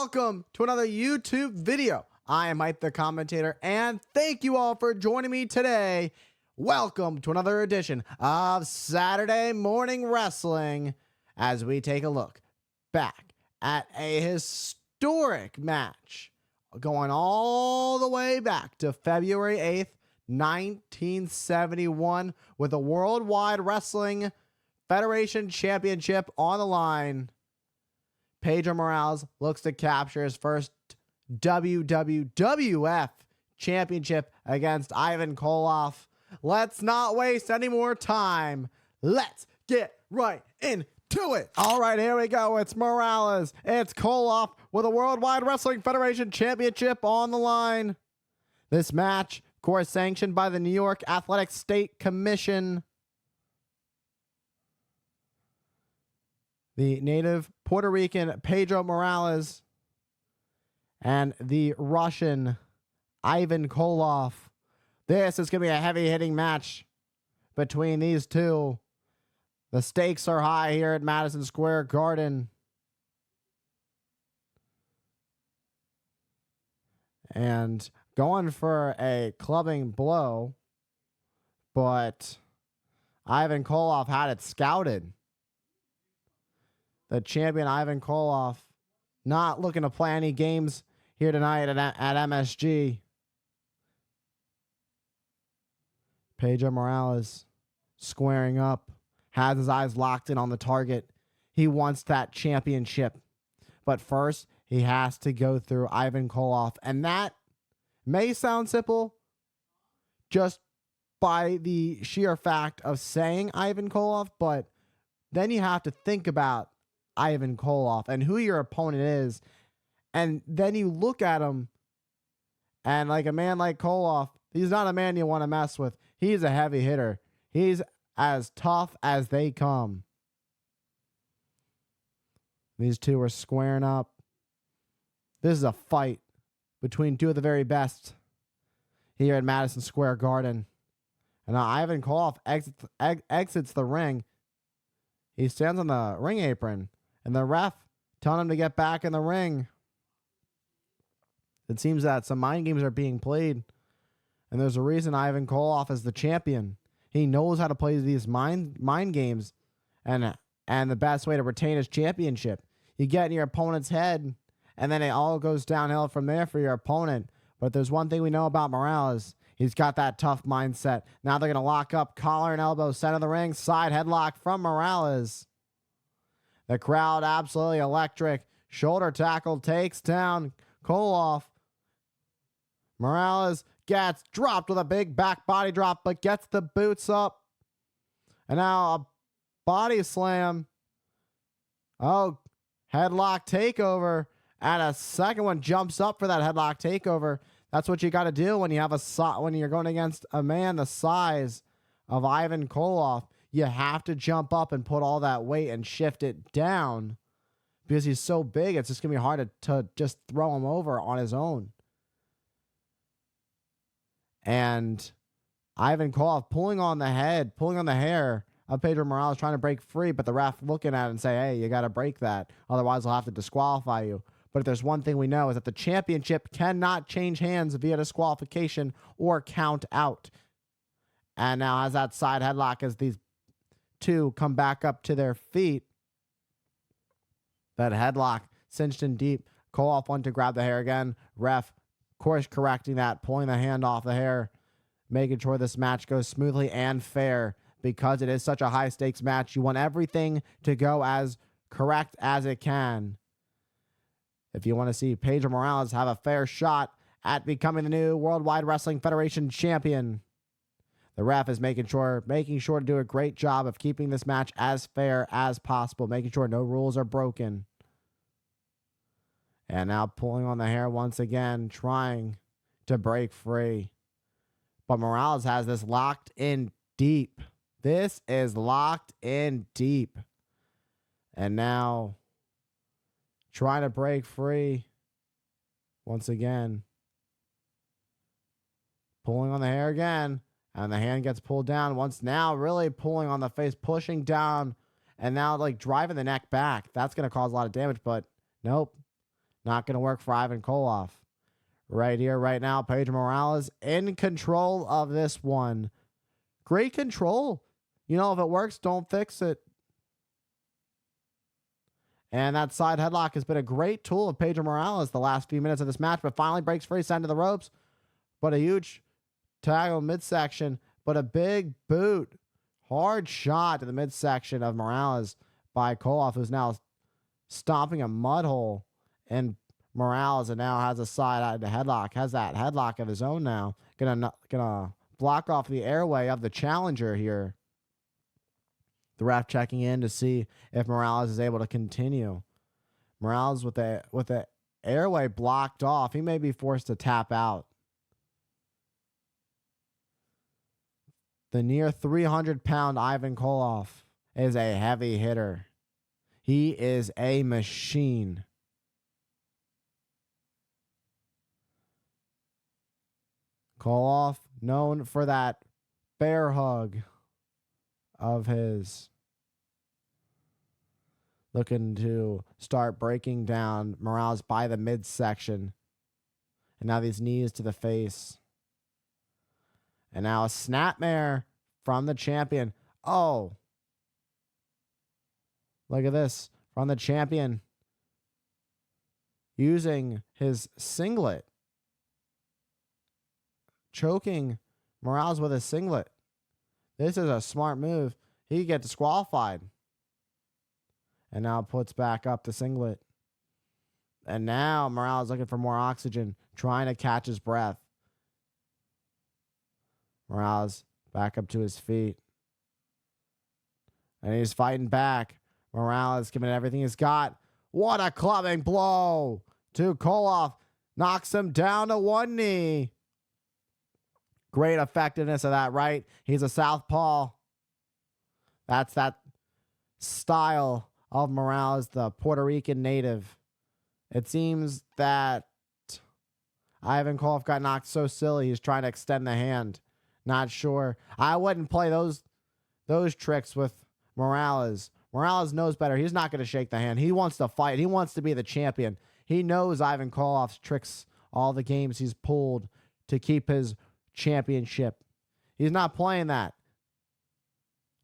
welcome to another YouTube video. I am Mike the Commentator, and thank you all for joining me today. Welcome to another edition of Saturday Morning Wrestling as we take a look back at a historic match going all the way back to February 8th, 1971 with the Worldwide Wrestling Federation Championship on the line. Pedro Morales looks to capture his first WWWF championship against Ivan Koloff. Let's not waste any more time. Let's get right into it. All right, here we go. It's Morales. It's Koloff with a Worldwide Wrestling Federation Championship on the line. This match, of course, sanctioned by the New York Athletic State Commission. The native Puerto Rican Pedro Morales and the Russian Ivan Koloff. This is going to be a heavy-hitting match between these two. The stakes are high here at Madison Square Garden. And going for a clubbing blow, but Ivan Koloff had it scouted. The champion Ivan Koloff not looking to play any games here tonight at MSG. Pedro Morales squaring up, has his eyes locked in on the target. He wants that championship. But first, he has to go through Ivan Koloff. And that may sound simple just by the sheer fact of saying Ivan Koloff, but then you have to think about Ivan Koloff and who your opponent is. And then you look at him, and like a man like Koloff, he's not a man you want to mess with. He's a heavy hitter. He's as tough as they come. These two are squaring up. This is a fight between two of the very best here at Madison Square Garden. And now Ivan Koloff exits the ring. He stands on the ring apron, and the ref telling him to get back in the ring. It seems that some mind games are being played. And there's a reason Ivan Koloff is the champion. He knows how to play these mind games. And the best way to retain his championship. You get in your opponent's head, and then it all goes downhill from there for your opponent. But there's one thing we know about Morales. He's got that tough mindset. Now they're going to lock up, collar and elbow, center of the ring, side headlock from Morales. The crowd absolutely electric. Shoulder tackle takes down Koloff. Morales gets dropped with a big back body drop, but gets the boots up. And now a body slam. Oh, headlock takeover. And a second one jumps up for that headlock takeover. That's what you got to do when you have when you're going against a man the size of Ivan Koloff. You have to jump up and put all that weight and shift it down because he's so big. It's just going to be hard to just throw him over on his own. And Ivan Koloff pulling on the hair of Pedro Morales, trying to break free, but the ref looking at it and say, hey, you got to break that. Otherwise, I'll have to disqualify you. But if there's one thing we know is that the championship cannot change hands via disqualification or count out. And now as that side headlock, as these two come back up to their feet, that headlock cinched in deep. Koloff went to grab the hair again. Ref, of course, correcting that, pulling the hand off the hair, making sure this match goes smoothly and fair because it is such a high-stakes match. You want everything to go as correct as it can. If you want to see Pedro Morales have a fair shot at becoming the new Worldwide Wrestling Federation champion, the ref is making sure to do a great job of keeping this match as fair as possible, making sure no rules are broken. And now pulling on the hair once again, trying to break free. But Morales has this locked in deep. This is locked in deep. And now trying to break free once again. Pulling on the hair again. And the hand gets pulled down once, now really pulling on the face, pushing down, and now like driving the neck back. That's going to cause a lot of damage, but nope. Not going to work for Ivan Koloff. Right here, right now, Pedro Morales in control of this one. Great control. You know, if it works, don't fix it. And that side headlock has been a great tool of Pedro Morales the last few minutes of this match, but finally breaks free, sent to the ropes. But a huge tackle midsection, but a big boot. Hard shot to the midsection of Morales by Koloff, who's now stomping a mud hole. And Morales and now has a side headlock, has that headlock of his own now. Gonna block off the airway of the challenger here. The ref checking in to see if Morales is able to continue. Morales with the airway blocked off. He may be forced to tap out. The near 300-pound Ivan Koloff is a heavy hitter. He is a machine. Koloff, known for that bear hug of his. Looking to start breaking down Morales by the midsection. And now these knees to the face. And now a snapmare from the champion. Oh. Look at this. From the champion. Using his singlet. Choking Morales with a singlet. This is a smart move. He could get disqualified. And now puts back up the singlet. And now Morales looking for more oxygen, trying to catch his breath. Morales back up to his feet. And he's fighting back. Morales giving it everything he's got. What a clubbing blow to Koloff. Knocks him down to one knee. Great effectiveness of that right. He's a southpaw. That's that style of Morales, the Puerto Rican native. It seems that Ivan Koloff got knocked so silly he's trying to extend the hand. Not sure. I wouldn't play those tricks with Morales. Morales knows better. He's not going to shake the hand. He wants to fight. He wants to be the champion. He knows Ivan Koloff's tricks, all the games he's pulled to keep his championship. He's not playing that.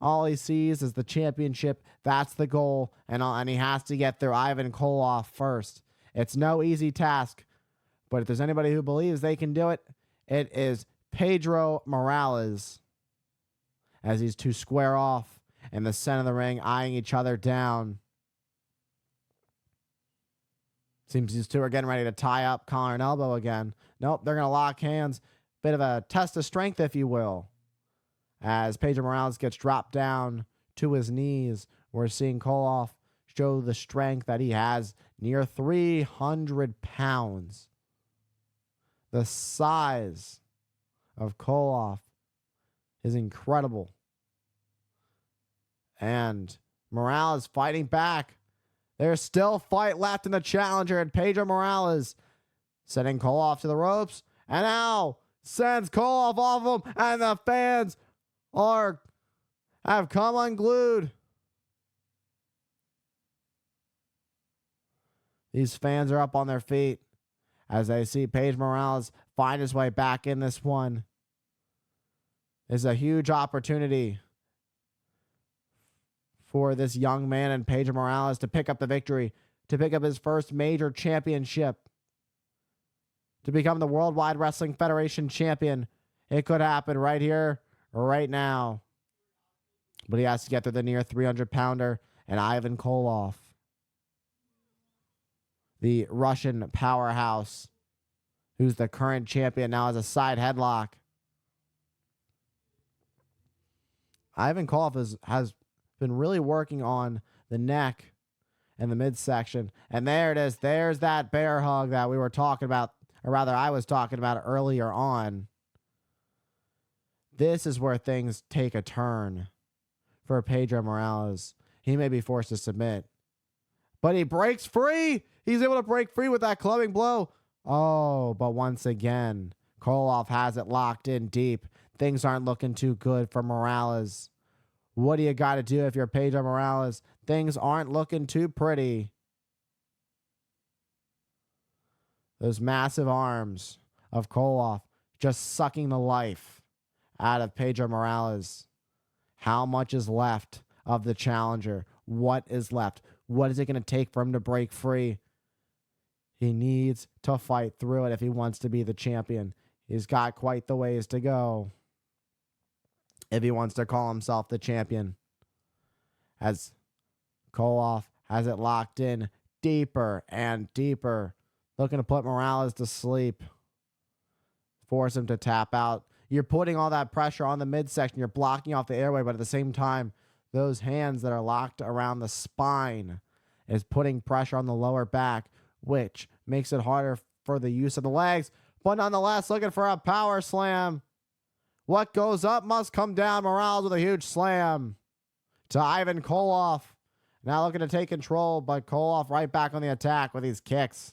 All he sees is the championship. That's the goal. And he has to get through Ivan Koloff first. It's no easy task. But if there's anybody who believes they can do it, it is Pedro Morales. As these two square off in the center of the ring, eyeing each other down. Seems these two are getting ready to tie up collar and elbow again. Nope, they're going to lock hands. Bit of a test of strength, if you will. As Pedro Morales gets dropped down to his knees, we're seeing Koloff show the strength that he has, near 300 pounds. The size of Koloff is incredible. And Morales fighting back. There's still fight left in the challenger, and Pedro Morales sending Koloff to the ropes. And now sends Koloff off of him, and the fans have come unglued. These fans are up on their feet as they see Pedro Morales find his way back in this one. It's a huge opportunity for this young man and Pedro Morales to pick up the victory, to pick up his first major championship, to become the Worldwide Wrestling Federation champion. It could happen right here, right now. But he has to get through the near 300-pounder and Ivan Koloff, the Russian powerhouse, who's the current champion now, as a side headlock. Ivan Koloff has been really working on the neck and the midsection. And there it is. There's that bear hug that we were talking about, or rather I was talking about earlier on. This is where things take a turn for Pedro Morales. He may be forced to submit, but he breaks free. He's able to break free with that clubbing blow. Oh, but once again, Koloff has it locked in deep. Things aren't looking too good for Morales. What do you got to do if you're Pedro Morales? Things aren't looking too pretty. Those massive arms of Koloff just sucking the life out of Pedro Morales. How much is left of the challenger? What is left? What is it going to take for him to break free? He needs to fight through it if he wants to be the champion. He's got quite the ways to go if he wants to call himself the champion. As Koloff has it locked in deeper and deeper, looking to put Morales to sleep, force him to tap out. You're putting all that pressure on the midsection. You're blocking off the airway, but at the same time, those hands that are locked around the spine is putting pressure on the lower back, which makes it harder for the use of the legs. But nonetheless, looking for a power slam. What goes up must come down. Morales with a huge slam to Ivan Koloff. Now looking to take control, but Koloff right back on the attack with these kicks.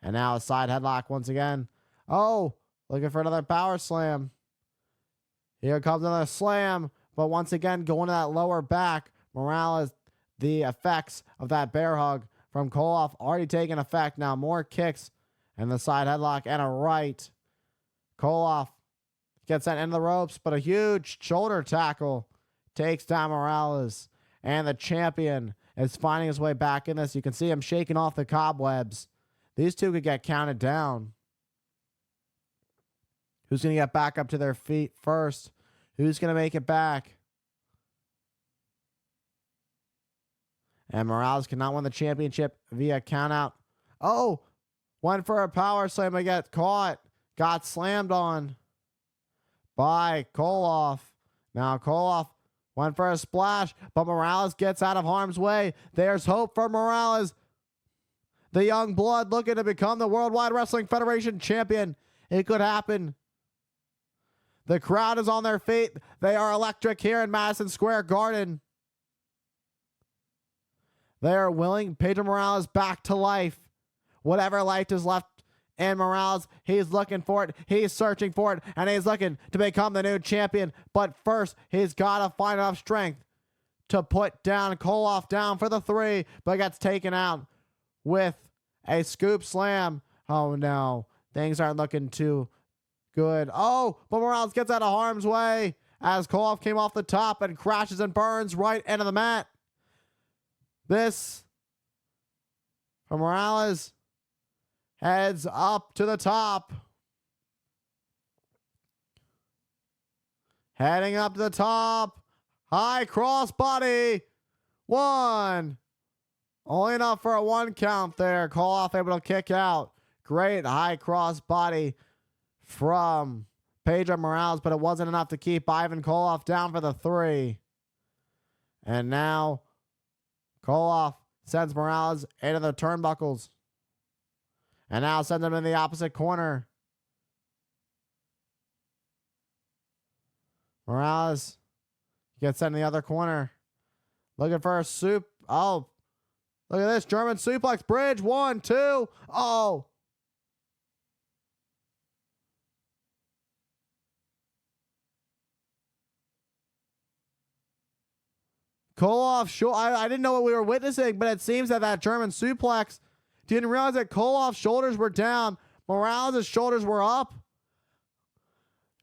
And now a side headlock once again. Oh, looking for another power slam. Here comes another slam, but once again going to that lower back. Morales, the effects of that bear hug from Koloff already taking effect. Now more kicks and the side headlock and a right. Koloff gets that into the ropes, but a huge shoulder tackle takes down Morales. And the champion is finding his way back in this. You can see him shaking off the cobwebs. These two could get counted down. Who's going to get back up to their feet first? Who's going to make it back? And Morales cannot win the championship via countout. Oh, went for a power slam but got caught. Got slammed on by Koloff. Now Koloff went for a splash, but Morales gets out of harm's way. There's hope for Morales. The young blood looking to become the Worldwide Wrestling Federation champion. It could happen. The crowd is on their feet. They are electric here in Madison Square Garden. They are willing Pedro Morales back to life. Whatever life is left in Morales, he's looking for it. He's searching for it, and he's looking to become the new champion. But first, he's got to find enough strength to put down Koloff down for the 3, but gets taken out with a scoop slam. Oh, no. Things aren't looking too good. Oh, but Morales gets out of harm's way as Koloff came off the top and crashes and burns right into the mat. This from Morales heads up to the top. Heading up to the top. High cross body. 1. Only enough for a 1 count there. Koloff able to kick out. Great high cross body from Pedro Morales, but it wasn't enough to keep Ivan Koloff down for the 3. And now Koloff sends Morales into the turnbuckles. And now sends him in the opposite corner. Morales gets sent in the other corner. Looking for a soup. Oh, look at this. German suplex bridge. 1, 2. Oh. Koloff, sure, I didn't know what we were witnessing, but it seems that that German suplex didn't realize that Koloff's shoulders were down. Morales' shoulders were up.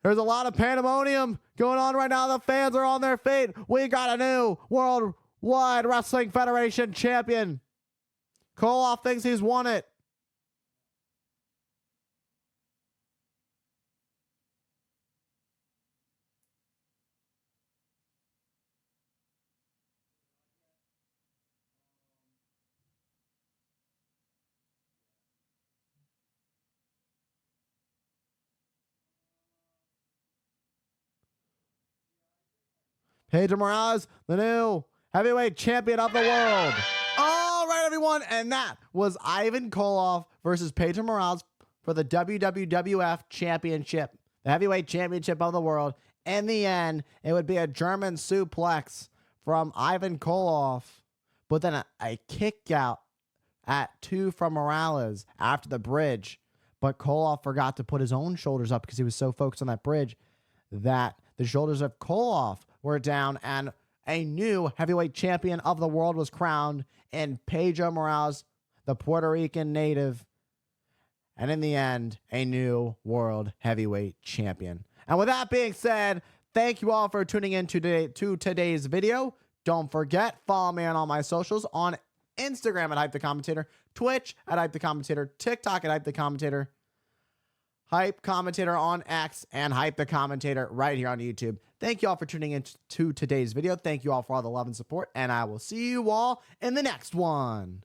There's a lot of pandemonium going on right now. The fans are on their feet. We got a new Worldwide Wrestling Federation champion. Koloff thinks he's won it. Pedro Morales, the new heavyweight champion of the world. All right, everyone. And that was Ivan Koloff versus Pedro Morales for the WWWF championship, the heavyweight championship of the world. In the end, it would be a German suplex from Ivan Koloff, but then a kick out at 2 from Morales after the bridge. But Koloff forgot to put his own shoulders up because he was so focused on that bridge that the shoulders of Koloff were down, and a new heavyweight champion of the world was crowned in Pedro Morales, the Puerto Rican native. and in the end, a new world heavyweight champion. And with that being said, thank you all for tuning in to today's video. Don't forget, follow me on all my socials on Instagram at Hype the Commentator, Twitch at Hype the Commentator, TikTok at Hype the Commentator, Hype Commentator on X, and Hype the Commentator right here on YouTube. Thank you all for tuning in to today's video. Thank you all for all the love and support, and I will see you all in the next one.